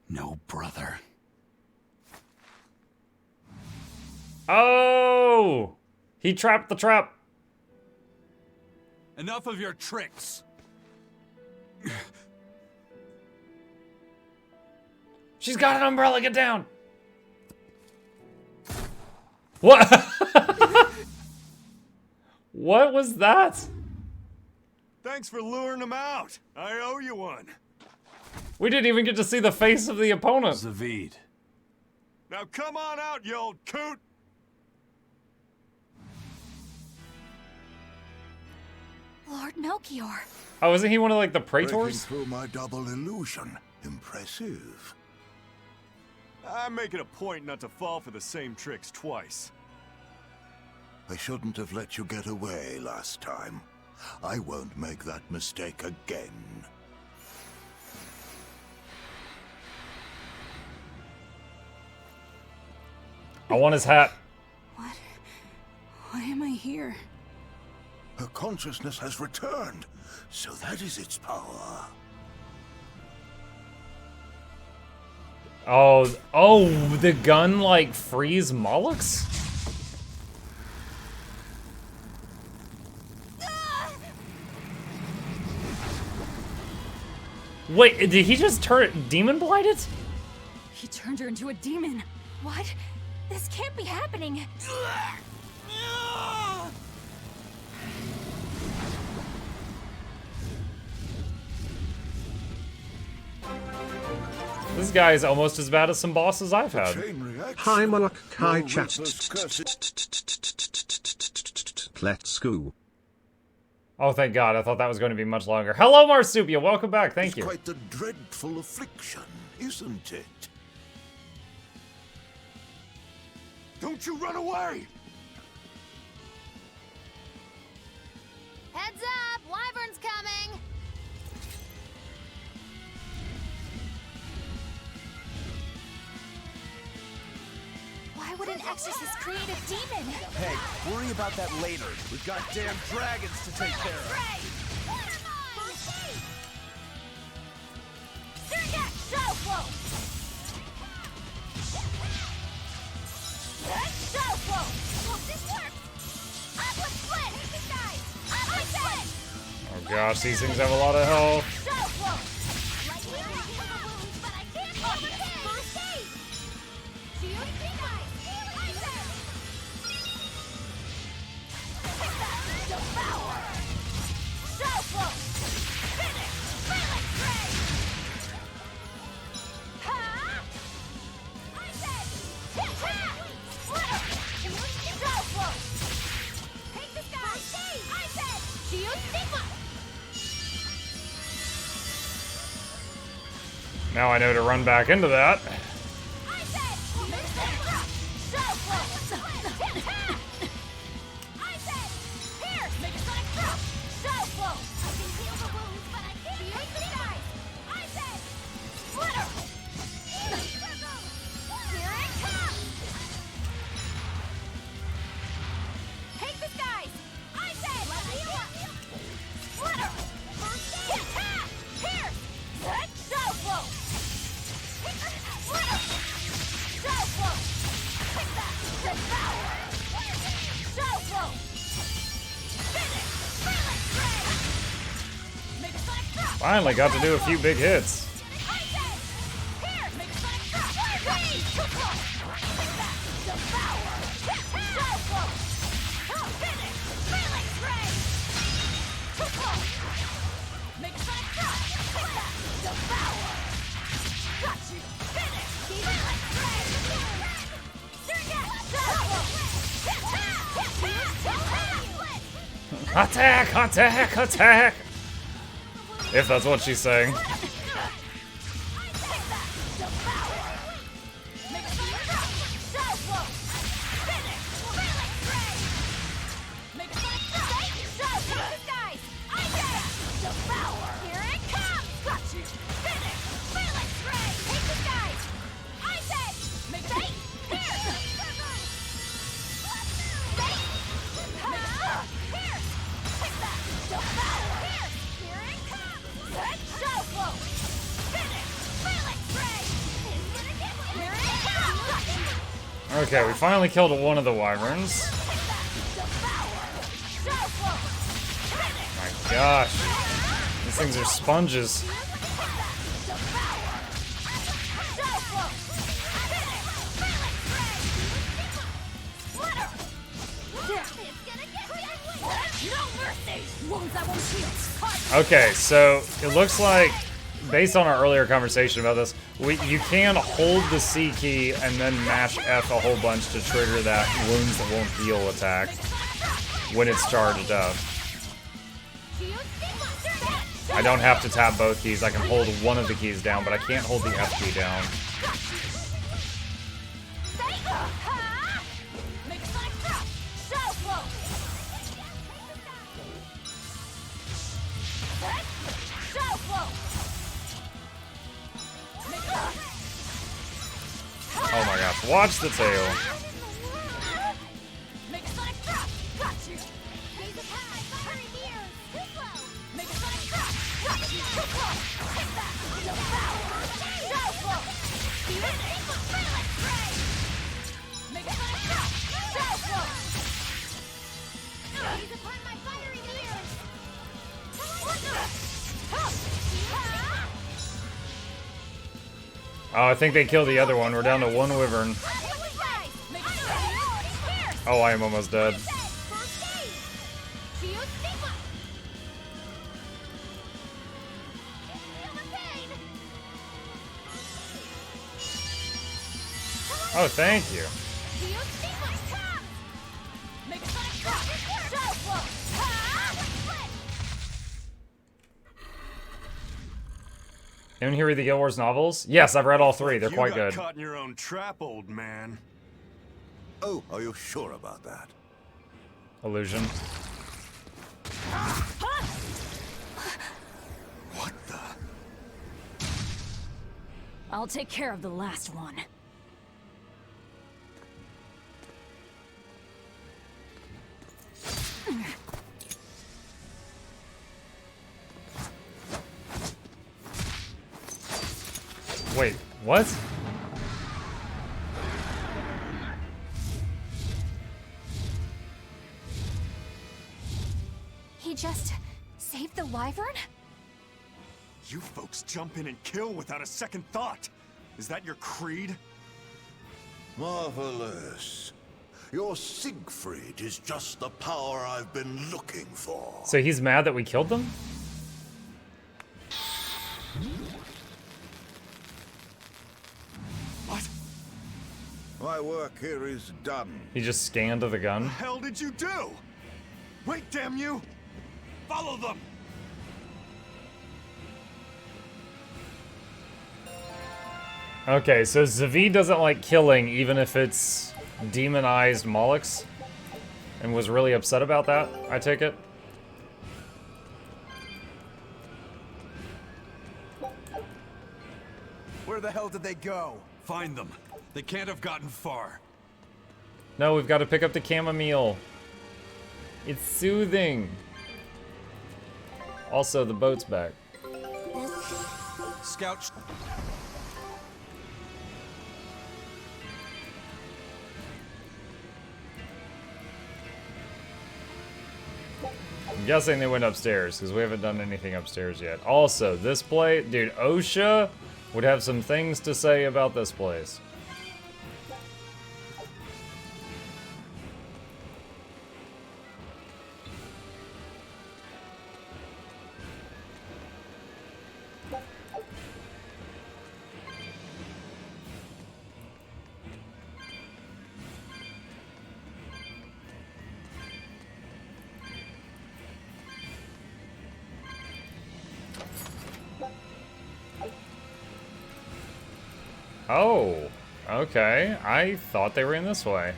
No brother. Oh! He trapped the trap. Enough of your tricks. She's got an umbrella, get down! What? What was that? Thanks for luring him out. I owe you one. We didn't even get to see the face of the opponent. Zavid. Now come on out, you old coot. Lord Melchior. Oh, isn't he one of like the Breaking praetors? through my double illusion. Impressive. I make it a point not to fall for the same tricks twice. I shouldn't have let you get away last time. I won't make that mistake again. I want his hat. What? Why am I here? Her consciousness has returned, so that is its power. Oh, the gun like frees Molochs? Wait, did he just turn demon blighted? He turned her into a demon. What? This can't be happening. This guy is almost as bad as some bosses I've had. Chain reaction. Hi Mukluk, hi Your chat. ruthless curses. Let's go. Oh, thank God. I thought that was going to be much longer. Hello, Marsupia. Welcome back. Thank you. Quite the dreadful affliction, isn't it? Don't you run away! Heads up! Wyvern's coming! Why would an exorcist create a demon? Hey, worry about that later. We've got damn dragons to take care of. Oh gosh, these things have a lot of health. Now I know to run back into that. Finally got to do a few big hits. Attack! Attack! Attack! If that's what she's saying. Okay, we finally killed one of the wyverns. My gosh. These things are sponges. Okay, so it looks like, based on our earlier conversation about this, you can hold the C key and then mash F a whole bunch to trigger that wounds that won't heal attack when it's charged up. I don't have to tap both keys. I can hold one of the keys down, but I can't hold the F key down. Oh my gosh, watch the tail. Oh, I think they killed the other one. We're down to one wyvern. Oh, I am almost dead. Oh, thank you. Anyone here read the Guild Wars novels? Yes, I've read all three. They're quite good. You got caught in your own trap, old man. Oh, are you sure about that? Illusion. What the? I'll take care of the last one. Wait, what? He just saved the wyvern? You folks jump in and kill without a second thought. Is that your creed? Marvelous. Your Siegfried is just the power I've been looking for. So he's mad that we killed them? What? My work here is done. He just scanned the gun. The hell did you do? Wait, damn you! Follow them! Okay, so Zavi doesn't like killing even if it's demonized Molochs, and was really upset about that, I take it. Where the hell did they go? Find them. They can't have gotten far. No, we've got to pick up the chamomile. It's soothing. Also, the boat's back. Scout. I'm guessing they went upstairs, because we haven't done anything upstairs yet. Also, this place... Dude, OSHA would have some things to say about this place. Oh, okay. I thought they were in this way.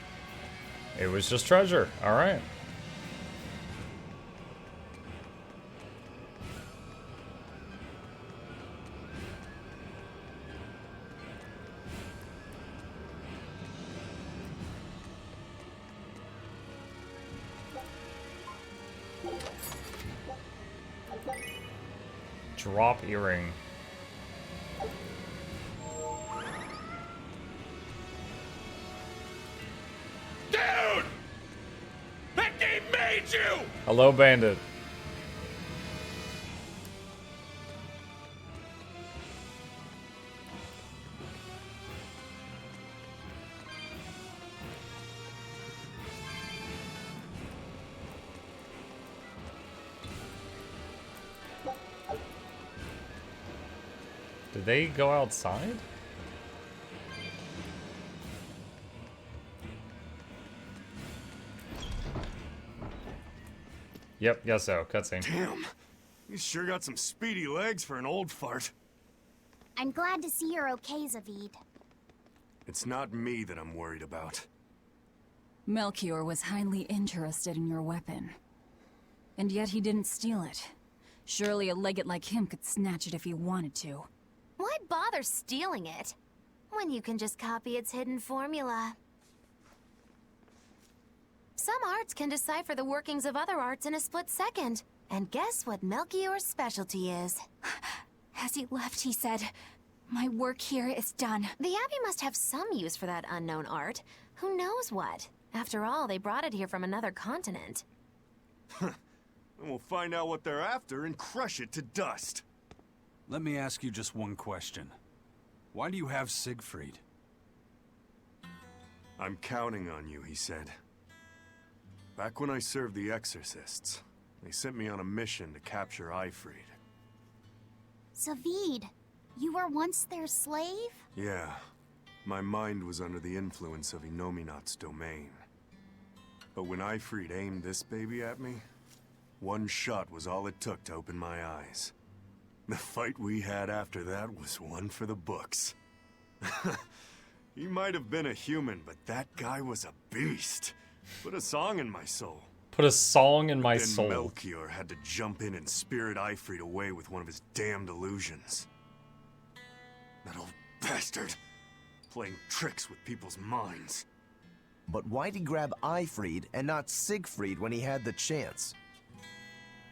It was just treasure. All right. Drop earring. Hello, Bandit. Did they go outside? Yep, guess so. Cutscene. Damn, you sure got some speedy legs for an old fart. I'm glad to see you're okay, Zavid. It's not me that I'm worried about. Melchior was highly interested in your weapon. And yet he didn't steal it. Surely a legate like him could snatch it if he wanted to. Why bother stealing it when you can just copy its hidden formula? Some arts can decipher the workings of other arts in a split second. And guess what Melchior's specialty is? As he left, he said, "My work here is done." The Abbey must have some use for that unknown art. Who knows what? After all, they brought it here from another continent. And we'll find out what they're after and crush it to dust. Let me ask you just one question. Why do you have Siegfried? I'm counting on you, he said. Back when I served the Exorcists, they sent me on a mission to capture Eifried. Zavid, you were once their slave? Yeah, my mind was under the influence of Inominat's domain. But when Eifried aimed this baby at me, one shot was all it took to open my eyes. The fight we had after that was one for the books. He might have been a human, but that guy was a beast. Put a song in my soul. Put a song in my Then soul. Melchior had to jump in and spirit Eifried away with one of his damned illusions. That old bastard. Playing tricks with people's minds. But why'd he grab Eifried and not Siegfried when he had the chance?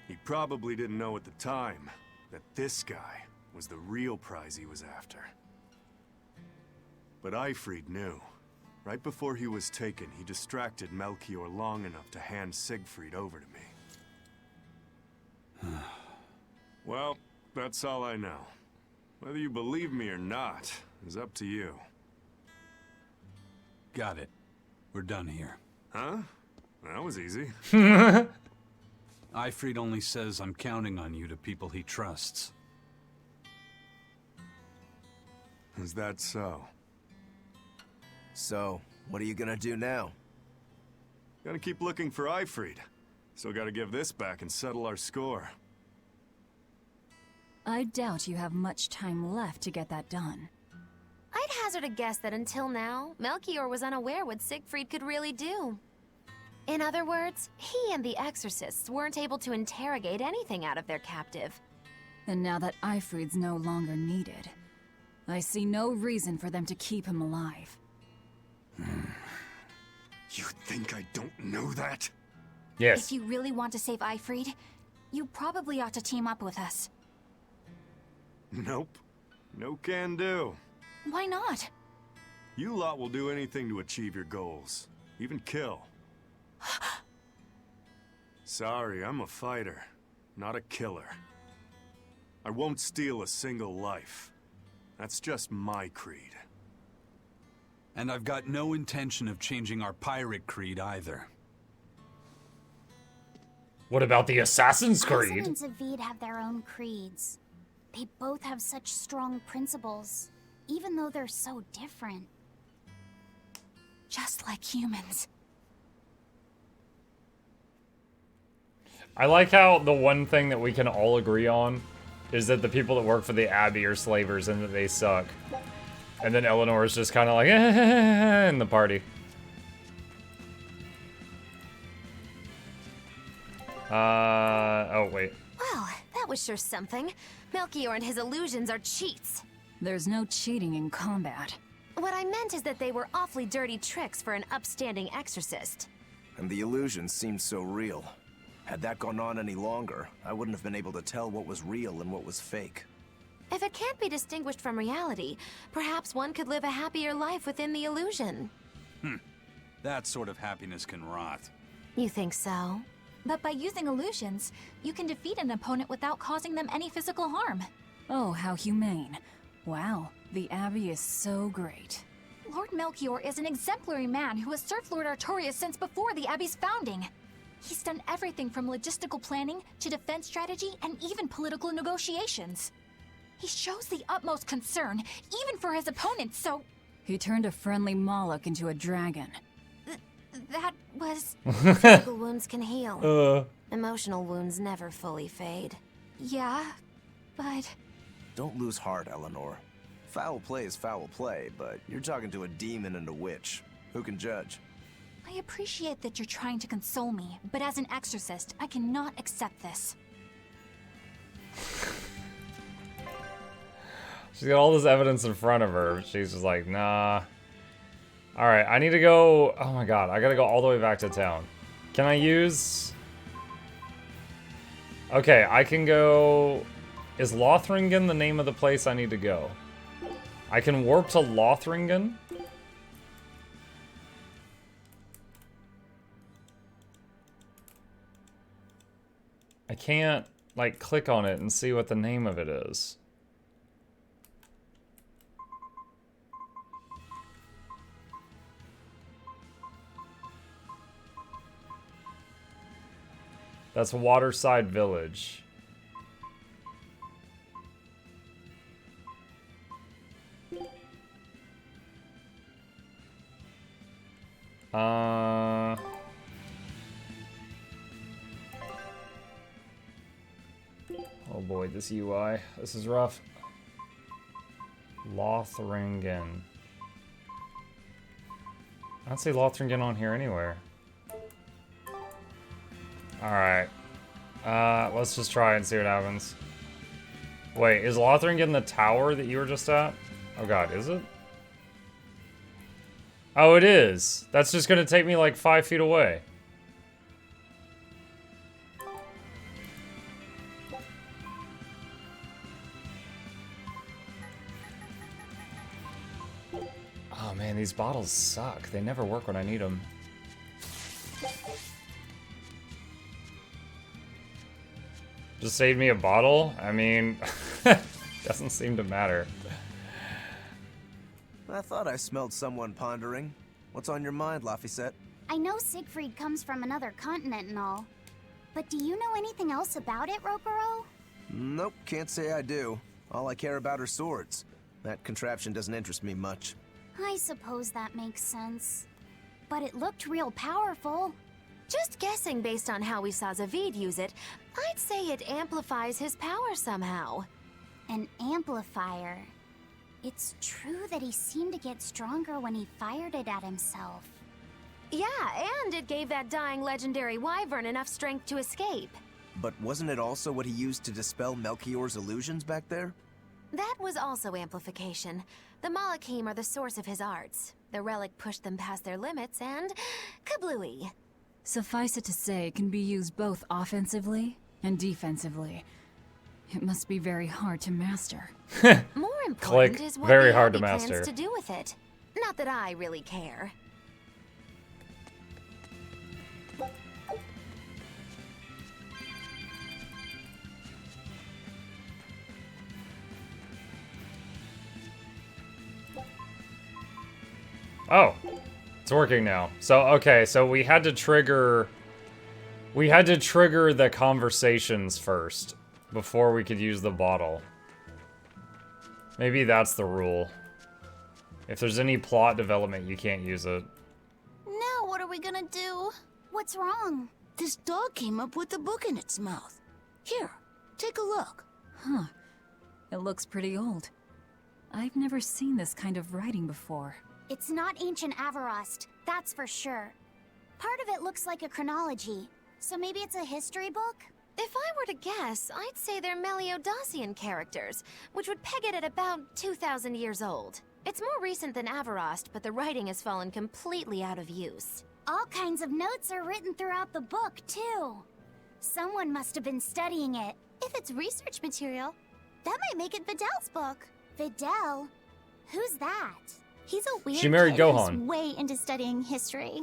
He probably didn't know at the time that this guy was the real prize he was after. But Eifried knew. Right before he was taken, he distracted Melchior long enough to hand Siegfried over to me. Well, that's all I know. Whether you believe me or not is up to you. Got it. We're done here. Huh? That was easy. Eifried only says I'm counting on you to people he trusts. Is that so? So, what are you gonna do now? Gotta keep looking for Eifried. Still gotta give this back and settle our score. I doubt you have much time left to get that done. I'd hazard a guess that until now, Melchior was unaware what Siegfried could really do. In other words, he and the Exorcists weren't able to interrogate anything out of their captive. And now that Eifried's no longer needed, I see no reason for them to keep him alive. You think I don't know that? Yes. If you really want to save Eifried, you probably ought to team up with us. Nope. No can do. Why not? You lot will do anything to achieve your goals. Even kill. Sorry, I'm a fighter, not a killer. I won't steal a single life. That's just my creed. And I've got no intention of changing our pirate creed either. What about the Assassin's Creed? Azim and Zavid have their own creeds. They both have such strong principles, even though they're so different. Just like humans. I like how the one thing that we can all agree on is that the people that work for the Abbey are slavers and that they suck. And then Eleanor is just kind of like, in the party. Oh, wait. Well, that was sure something. Melchior and his illusions are cheats. There's no cheating in combat. What I meant is that they were awfully dirty tricks for an upstanding exorcist. And the illusions seemed so real. Had that gone on any longer, I wouldn't have been able to tell what was real and what was fake. If it can't be distinguished from reality, perhaps one could live a happier life within the illusion. That sort of happiness can rot. You think so? But by using illusions, you can defeat an opponent without causing them any physical harm. Oh, how humane. Wow, the Abbey is so great. Lord Melchior is an exemplary man who has served Lord Artorias since before the Abbey's founding. He's done everything from logistical planning to defense strategy and even political negotiations. He shows the utmost concern, even for his opponents, so... He turned a friendly Moloch into a dragon. That was... Physical wounds can heal. Emotional wounds never fully fade. Yeah, but... Don't lose heart, Eleanor. Foul play is foul play, but you're talking to a demon and a witch. Who can judge? I appreciate that you're trying to console me, but as an exorcist, I cannot accept this. She's got all this evidence in front of her. She's just like, nah. Alright, I need to go... Oh my god, I gotta go all the way back to town. Can I use... Okay, I can go... Is Lothringen the name of the place I need to go? I can warp to Lothringen? I can't, like, click on it and see what the name of it is. That's Waterside Village. Oh boy, this UI. This is rough. Lothringen. I don't see Lothringen on here anywhere. Alright. Let's just try and see what happens. Wait, is Lothringen the tower that you were just at? Oh god, is it? Oh, it is. That's just gonna take me like 5 feet away. Oh man, these bottles suck. They never work when I need them. Just saved me a bottle? I mean, doesn't seem to matter. I thought I smelled someone pondering. What's on your mind, Laphicet? I know Siegfried comes from another continent and all. But do you know anything else about it, Rokuro? Nope, can't say I do. All I care about are swords. That contraption doesn't interest me much. I suppose that makes sense. But it looked real powerful. Just guessing based on how we saw Zavid use it, I'd say it amplifies his power somehow. An amplifier. It's true that he seemed to get stronger when he fired it at himself. Yeah, and it gave that dying legendary wyvern enough strength to escape. But wasn't it also what he used to dispel Melchior's illusions back there? That was also amplification. The Malachim are the source of his arts. The relic pushed them past their limits and... kablooey. Suffice it to say, it can be used both offensively and defensively. It must be very hard to master. More important Click. is what Very the hard to Abbey plans master. to do with it. Not that I really care. Oh, it's working now. So, okay, so we had to trigger the conversations first before we could use the bottle. Maybe that's the rule. If there's any plot development, you can't use it. Now what are we gonna do? What's wrong? This dog came up with a book in its mouth. Here, take a look. Huh. It looks pretty old. I've never seen this kind of writing before. It's not ancient Avarost, that's for sure. Part of it looks like a chronology, so maybe it's a history book? If I were to guess, I'd say they're Meliodacian characters, which would peg it at about 2,000 years old. It's more recent than Avarost, but the writing has fallen completely out of use. All kinds of notes are written throughout the book, too. Someone must have been studying it. If it's research material, that might make it Videl's book. Videl? Who's that? He's a weird She married kid Gohan. who's way into studying history.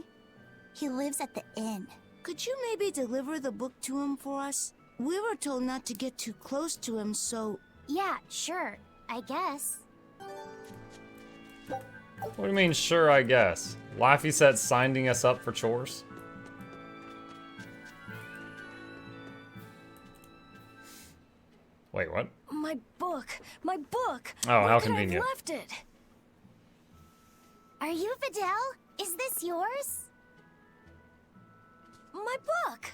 He lives at the inn. Could you maybe deliver the book to him for us? We were told not to get too close to him, so... Yeah, sure. I guess. What do you mean, sure, I guess? Laffy said signing us up for chores? Wait, what? My book! My book! Oh, Where how could I have convenient. left it? Are you Videl? Is this yours? My book!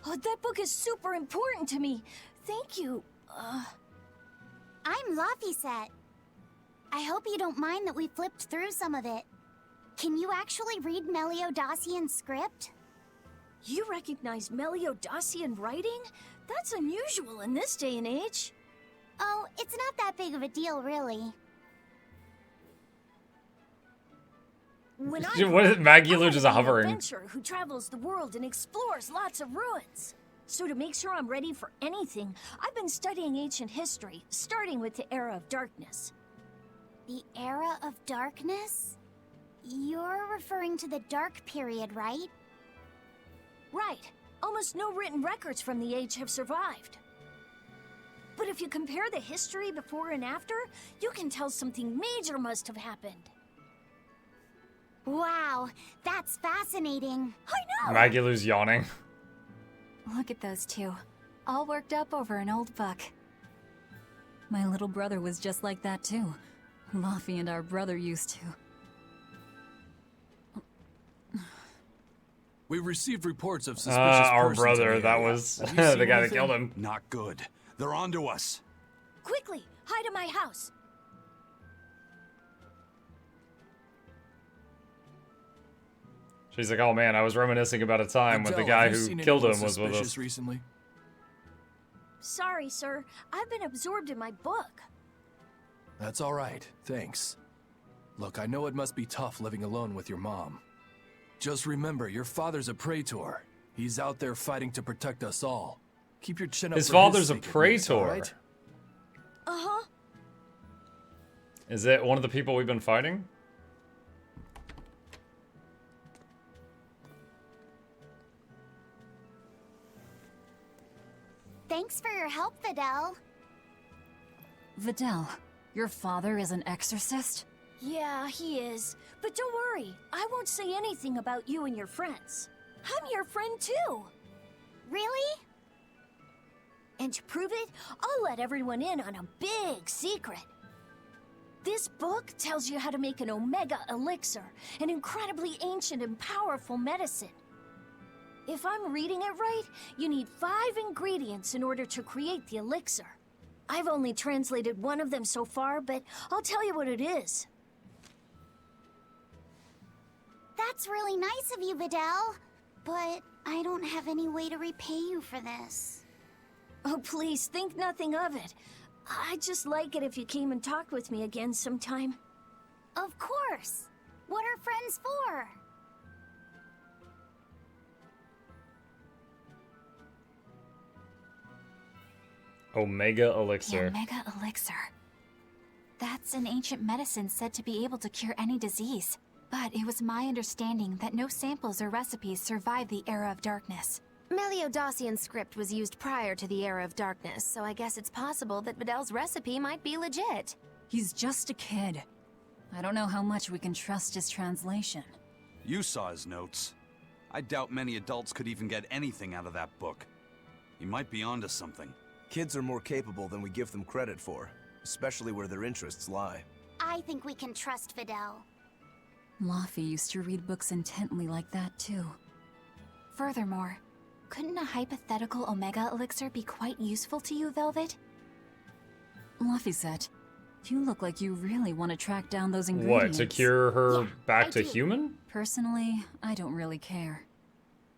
Oh, that book is super important to me. Thank you. I'm Laphicet. I hope you don't mind that we flipped through some of it. Can you actually read Meliodacian script? You recognize Meliodacian writing? That's unusual in this day and age. Oh, it's not that big of a deal, really. When What is Maggie just an hovering? adventurer who travels the world and explores lots of ruins. So to make sure I'm ready for anything, I've been studying ancient history, starting with the Era of Darkness. The Era of Darkness? You're referring to the Dark Period, right? Right. Almost no written records from the age have survived. But if you compare the history before and after, you can tell something major must have happened. Wow, that's fascinating. I know! Maggie Lou's yawning. Look at those two, all worked up over an old book. My little brother was just like that too. Laffy and our brother used to. We received reports of suspicious Our persons brother, in the that area. was Have you the seen guy that anything? killed him. Not good. They're onto us. Quickly, hide in my house. She's like, oh man, I was reminiscing about a time when the Videl, guy have you who seen killed anyone him was with suspicious us. recently? Sorry, sir. I've been absorbed in my book. That's all right, thanks. Look, I know it must be tough living alone with your mom. Just remember, your father's a praetor. He's out there fighting to protect us all. Keep your chin up. His for father's a sake at least, all praetor. right? Uh-huh. Is it one of the people we've been fighting? Thanks for your help, Videl. Videl, your father is an exorcist? Yeah, he is. But don't worry, I won't say anything about you and your friends. I'm your friend too. Really? And to prove it, I'll let everyone in on a big secret. This book tells you how to make an Omega Elixir, an incredibly ancient and powerful medicine. If I'm reading it right, you need 5 ingredients in order to create the elixir. I've only translated one of them so far, but I'll tell you what it is. That's really nice of you, Videl. But I don't have any way to repay you for this. Oh, please, think nothing of it. I'd just like it if you came and talked with me again sometime. Of course. What are friends for? Omega The Elixir. Omega Elixir. That's an ancient medicine said to be able to cure any disease. But it was my understanding that no samples or recipes survived the Era of Darkness. Meliodacian script was used prior to the Era of Darkness, so I guess it's possible that Videl's recipe might be legit. He's just a kid. I don't know how much we can trust his translation. You saw his notes. I doubt many adults could even get anything out of that book. He might be onto something. Kids are more capable than we give them credit for, especially where their interests lie. I think we can trust Videl. Laffy used to read books intently like that too. Furthermore, couldn't a hypothetical Omega Elixir be quite useful to you, Velvet? Laphicet, you look like you really want to track down those What, ingredients. to cure her Yeah, back I to do. human? Personally, I don't really care.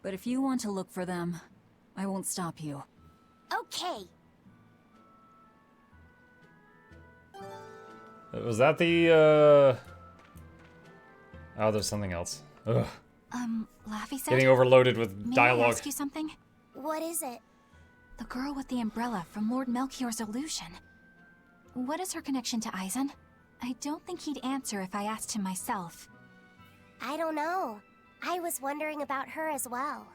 But if you want to look for them, I won't stop you. Okay. Was that the, Oh, there's something else. Ugh. Laphicet? Getting overloaded with May I dialogue. ask you something? What is it? The girl with the umbrella from Lord Melchior's illusion. What is her connection to Eisen? I don't think he'd answer if I asked him myself. I don't know. I was wondering about her as well.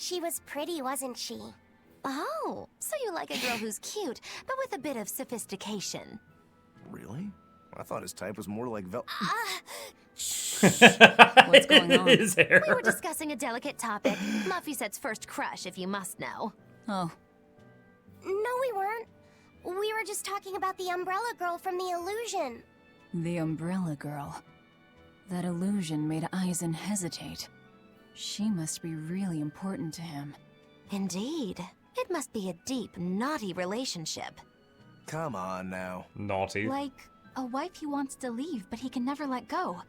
She was pretty, wasn't she? Oh, so you like a girl who's cute, but with a bit of sophistication. Really? I thought his type was more like What's going on? His hair. We were discussing a delicate topic. Laphicette's first crush, if you must know. Oh. No, we weren't. We were just talking about the umbrella girl from the illusion. The umbrella girl. That illusion made Aizen hesitate. She must be really important to him. Indeed. It must be a deep, naughty relationship. Come on now. Naughty. Like a wife he wants to leave, but he can never let go.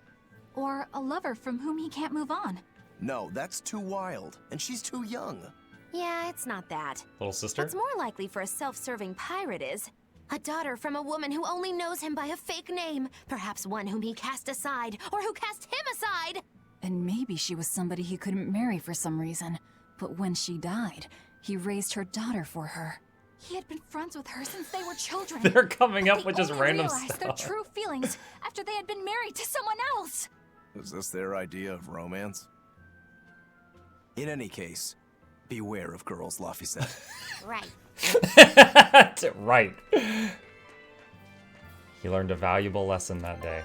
Or a lover from whom he can't move on. No, that's too wild. And she's too young. Yeah, it's not that. Little sister? What's more likely for a self-serving pirate is a daughter from a woman who only knows him by a fake name. Perhaps one whom he cast aside, or who cast him aside. And maybe she was somebody he couldn't marry for some reason. But when she died, he raised her daughter for her. He had been friends with her since they were children. They're coming But up with just only random realized their stuff. true feelings after they had been married to someone else. Is this their idea of romance? In any case, beware of girls, Laphicette. Right. Right. He learned a valuable lesson that day.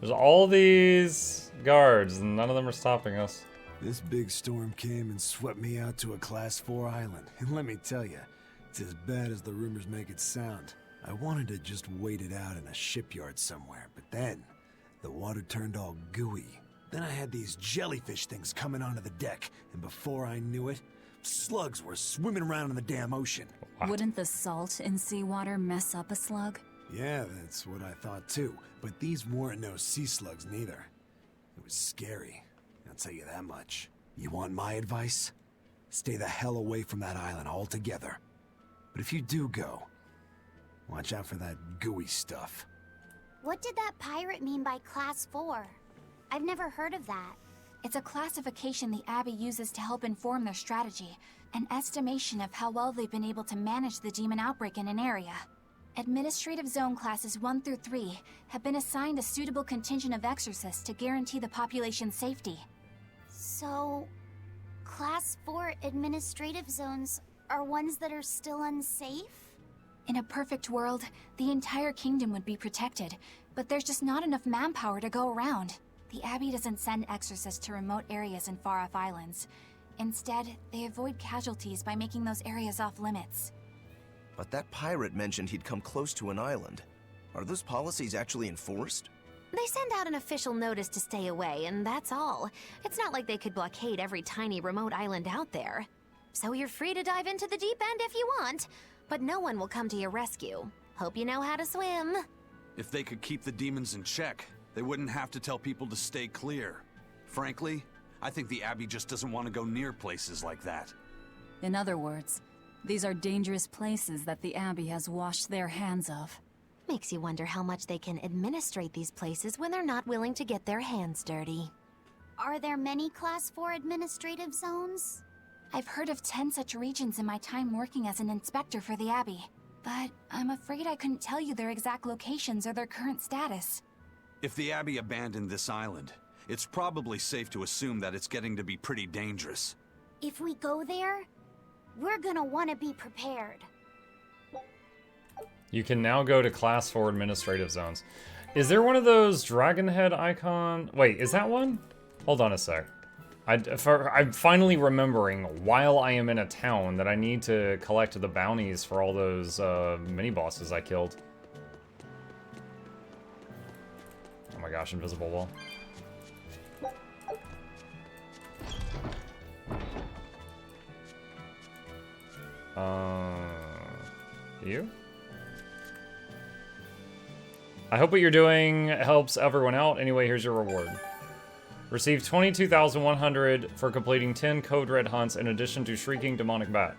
There's all these guards, and none of them are stopping us. This big storm came and swept me out to a Class 4 island. And let me tell you, it's as bad as the rumors make it sound. I wanted to just wait it out in a shipyard somewhere, but then the water turned all gooey. Then I had these jellyfish things coming onto the deck, and before I knew it, slugs were swimming around in the damn ocean. Wouldn't the salt in seawater mess up a slug? Yeah, that's what I thought too. But these weren't no sea slugs neither. It was scary, I'll tell you that much. You want my advice? Stay the hell away from that island altogether. But if you do go, watch out for that gooey stuff. What did that pirate mean by Class 4? I've never heard of that. It's a classification the Abbey uses to help inform their strategy, an estimation of how well they've been able to manage the demon outbreak in an area. Administrative Zone Classes 1 through 3 have been assigned a suitable contingent of exorcists to guarantee the population's safety. So, Class 4 administrative zones are ones that are still unsafe? In a perfect world, the entire kingdom would be protected, but there's just not enough manpower to go around. The Abbey doesn't send exorcists to remote areas and far-off islands. Instead, they avoid casualties by making those areas off-limits. But that pirate mentioned he'd come close to an island. Are those policies actually enforced? They send out an official notice to stay away, and that's all. It's not like they could blockade every tiny remote island out there. So you're free to dive into the deep end if you want, but no one will come to your rescue. Hope you know how to swim. If they could keep the demons in check, they wouldn't have to tell people to stay clear. Frankly, I think the Abbey just doesn't want to go near places like that. In other words, these are dangerous places that the Abbey has washed their hands of. Makes you wonder how much they can administrate these places when they're not willing to get their hands dirty. Are there many Class 4 administrative zones? I've heard of 10 such regions in my time working as an inspector for the Abbey, but I'm afraid I couldn't tell you their exact locations or their current status. If the Abbey abandoned this island, it's probably safe to assume that it's getting to be pretty dangerous. If we go there, we're gonna want to be prepared. You can now go to Class 4 administrative zones. Is there one of those dragon head icon? Wait, is that one? Hold on a sec. I'm finally remembering while I am in a town that I need to collect the bounties for all those mini-bosses I killed. Oh my gosh, invisible wall. You? I hope what you're doing helps everyone out. Anyway, here's your reward. Receive 22,100 for completing 10 Code Red hunts in addition to Shrieking Demonic Bat.